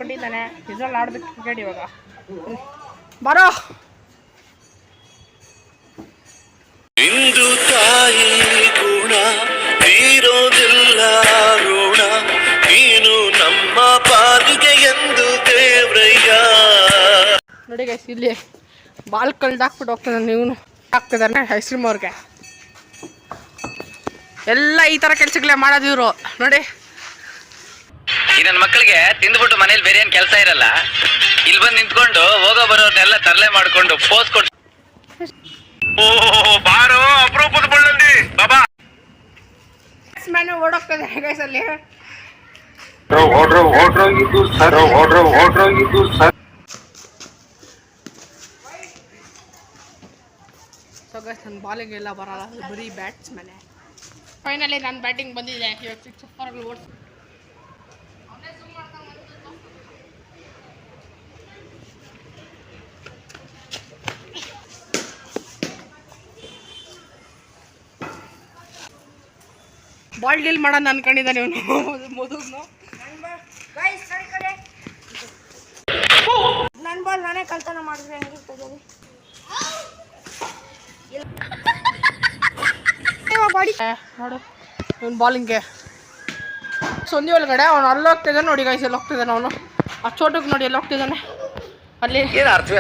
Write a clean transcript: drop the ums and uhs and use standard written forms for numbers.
ಕೊಟ್ಟಿದ್ದಾನೆ ಇದ್ರಲ್ಲಿ ಆಡ್ಬೇಕು ಕ್ರಿಕೆಟ್ ಇವಾಗ ಬರೋ ಇಂದು ತಾಯಿ ಗುಣ ತೀರೋದಿಲ್ಲ ಋಣ ನೀನು ನಮ್ಮ ಪಾಲಿಗೆ ಎಂದು ದೇವ್ರಯ್ಯ. ನೋಡಿ ಗೈಸ್ ಇಲ್ಲಿ ಬಾಲ್ ಕಳ್ದಾಕ್ಬಿಟ್ಟು ಹೋಗ್ತಾನೆ ಇವನು ಹಾಕ್ತಿದ್ದಾನೆ ಐಸ್ ಕ್ರೀಮ್ ಅವ್ರಿಗೆ ಎಲ್ಲ ಈ ಥರ ಕೆಲ್ಸಗಳೇ ಮಾಡೋದು ಇವರು ನೋಡಿ. ಈ ನನ್ನ ಮಕ್ಕಳಿಗೆ ತಿಂದ್ಬಿಟ್ಟು ಮನೇಲಿ ಬೇರೆ ಏನ್ ಕೆಲಸ ಇರಲ್ಲ, ಇಲ್ಲಿ ಬಂದು ನಿಂತ್ಕೊಂಡು ಹೋಗೋ ಬರೋರ್ನೆಲ್ಲ ತರಲೆ ಮಾಡ್ಕೊಂಡು ಪೋಸ್ ಕೊಟ್ಟು ಬಾರೋ ಅಪರೂಪದ ಬಳ್ಳಂದಿ ಬಾಬಾ ಮ್ಯಾನ್ ಓಡೋಗ್ತದೆ ಗೈಸ್ ಅಲ್ಲಿ. ಸೊ ಗೈಸ್ ನನ್ನ ಬಾಲಿಗೆಲ್ಲ ಬರಲ್ಲ, ಬರೀ ಬ್ಯಾಟ್ಸ್ಮನೆ. ಫೈನಲಿ ನನ್ನ ಬ್ಯಾಟಿಂಗ್ ಬಂದಿದೆ, ಇವಾಗ ಸೂಪರಾಗಿ ಓಡಿಸ್. ಬಾಲ್ ಡೀಲ್ ಮಾಡೋಣ ಅನ್ಕೊಂಡಿದ್ದಾನೆ ಇವನು ಮೊದಲು. ನನ್ನ ಬಾಲ್ ನಾನೇ ಕಳ್ತನ ಮಾಡಿದ್ರೆ ಹೆಂಗಿರ್ತದೆ ನೋಡು ಇವನು ಬಾಲಿಂಗ್ಗೆ ಸಂಧಿ ಒಳಗಡೆ ಅವನು ಅಲ್ಲಿ ಹೋಗ್ತಿದ್ದಾನೆ ನೋಡಿ ಗೈಸ್, ಎಲ್ಲಿ ಹೋಗ್ತಿದ್ದಾನೆ ಅವನು ಆ ಚೋಟಕ್ಕೆ ನೋಡಿ ಎಲ್ಲಿ ಹೋಗ್ತಿದ್ದಾನೆ ಅಲ್ಲಿ. ಏನು ಅರ್ಥವೇ